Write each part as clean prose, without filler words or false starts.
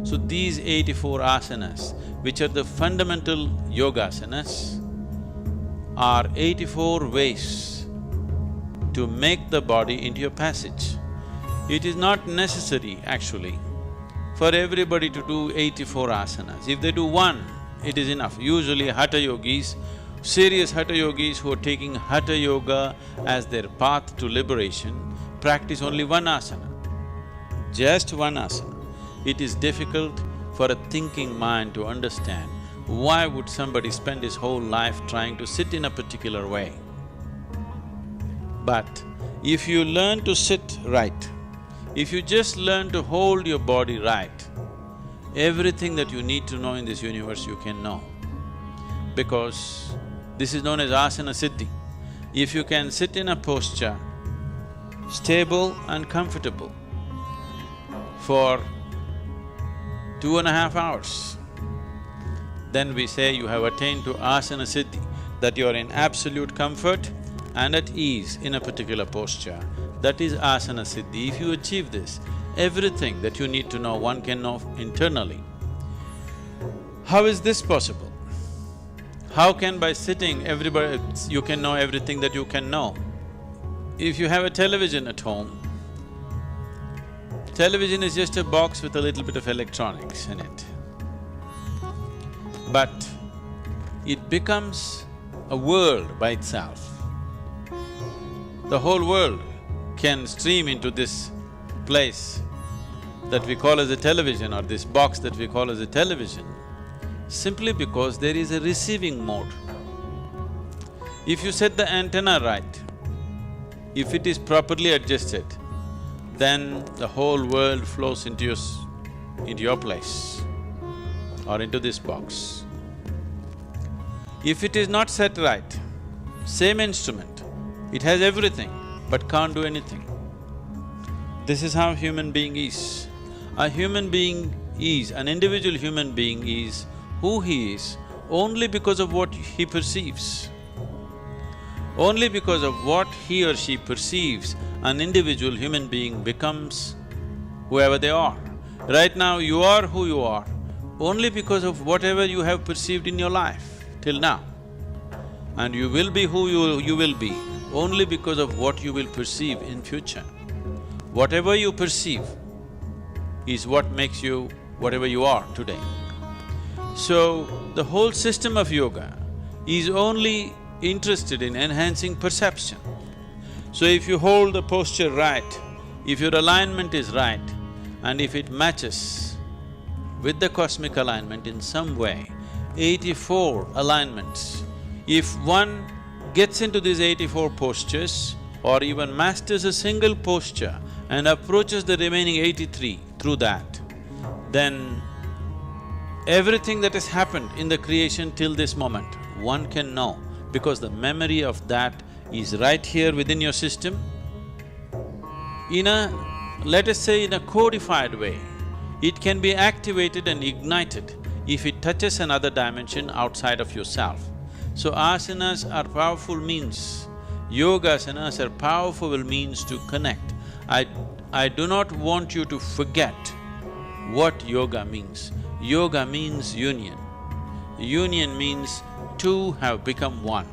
So these 84 asanas, which are the fundamental yogasanas, are 84 ways to make the body into a passage. It is not necessary, actually, for everybody to do 84 asanas. If they do one, it is enough. Usually hatha yogis, serious hatha yogis who are taking hatha yoga as their path to liberation, practice only one asana, just one asana. It is difficult for a thinking mind to understand why would somebody spend his whole life trying to sit in a particular way. But if you learn to sit right, if you just learn to hold your body right, everything that you need to know in this universe you can know. Because this is known as Asana Siddhi. If you can sit in a posture, stable and comfortable, for 2.5 hours, then we say you have attained to Asana Siddhi, that you are in absolute comfort and at ease in a particular posture. That is Asana Siddhi. If you achieve this, everything that you need to know, one can know internally. How is this possible? How can by sitting you can know everything that you can know? If you have a television at home, television is just a box with a little bit of electronics in it. But it becomes a world by itself. The whole world can stream into this place that we call as a television, or this box that we call as a television, simply because there is a receiving mode. If you set the antenna right, if it is properly adjusted, then the whole world flows into your place or into this box. If it is not set right, same instrument, it has everything but can't do anything. This is how human being is. A human being is, an individual human being is who he is only because of what he perceives. Only because of what he or she perceives, an individual human being becomes whoever they are. Right now, you are who you are only because of whatever you have perceived in your life till now. And you will be who you will be only because of what you will perceive in future. Whatever you perceive is what makes you whatever you are today. So, the whole system of yoga is only interested in enhancing perception. So if you hold the posture right, if your alignment is right, and if it matches with the cosmic alignment in some way, 84 alignments, if one gets into these 84 postures or even masters a single posture and approaches the remaining 83 through that, then everything that has happened in the creation till this moment, one can know, because the memory of that is right here within your system. In a, let us say in a codified way, it can be activated and ignited if it touches another dimension outside of yourself. So asanas are powerful means, yogasanas are powerful means to connect. I do not want you to forget what yoga means. Yoga means union. Union means two have become one.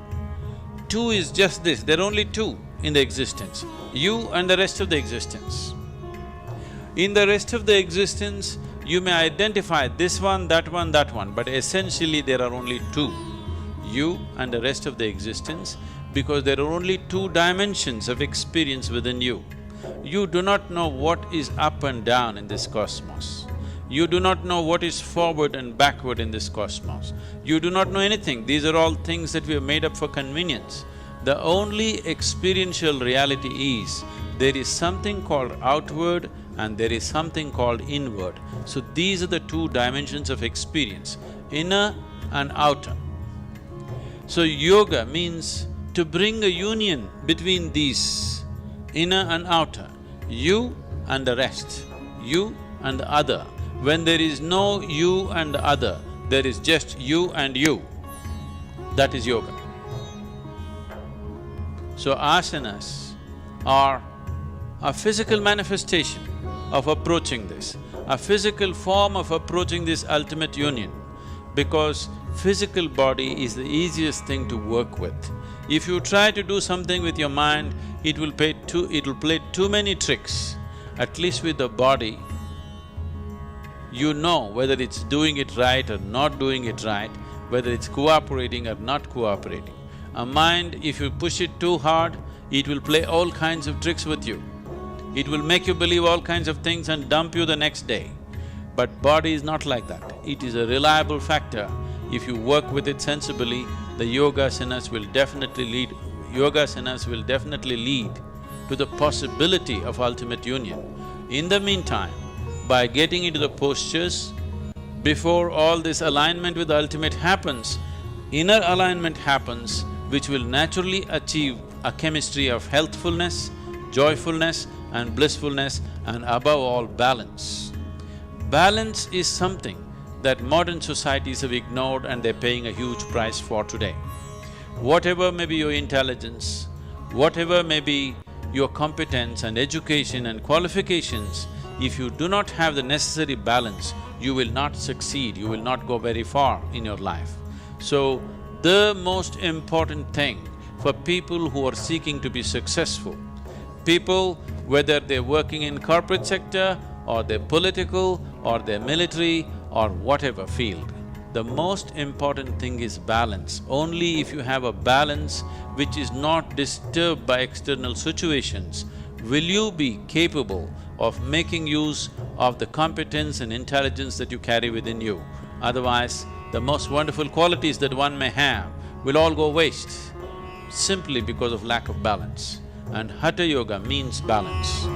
Two is just this, there are only two in the existence, you and the rest of the existence. In the rest of the existence, you may identify this one, that one, that one, but essentially there are only two, you and the rest of the existence, because there are only two dimensions of experience within you. You do not know what is up and down in this cosmos. You do not know what is forward and backward in this cosmos. You do not know anything, these are all things that we have made up for convenience. The only experiential reality is, there is something called outward and there is something called inward. So these are the two dimensions of experience, inner and outer. So yoga means to bring a union between these, inner and outer, you and the rest, you and the other. When there is no you and the other, there is just you and you. That is yoga. So asanas are a physical manifestation of approaching this. a physical form of approaching this ultimate union, because physical body is the easiest thing to work with. If you try to do something with your mind, it will play too many tricks. At least with the body, you know whether it's doing it right or not doing it right, whether it's cooperating or not cooperating. A mind, if you push it too hard, it will play all kinds of tricks with you. It will make you believe all kinds of things and dump you the next day. But body is not like that. It is a reliable factor. If you work with it sensibly, the yogasanas will definitely lead to the possibility of ultimate union. In the meantime, by getting into the postures, before all this alignment with the ultimate happens, inner alignment happens, which will naturally achieve a chemistry of healthfulness, joyfulness and blissfulness, and above all, balance. Balance is something that modern societies have ignored and they're paying a huge price for today. Whatever may be your intelligence, whatever may be your competence and education and qualifications, if you do not have the necessary balance, you will not succeed, you will not go very far in your life. So, the most important thing for people who are seeking to be successful, people whether they're working in corporate sector or they're political or they're military or whatever field, the most important thing is balance. Only if you have a balance which is not disturbed by external situations, will you be capable of making use of the competence and intelligence that you carry within you. Otherwise, the most wonderful qualities that one may have will all go waste simply because of lack of balance. And hatha yoga means balance.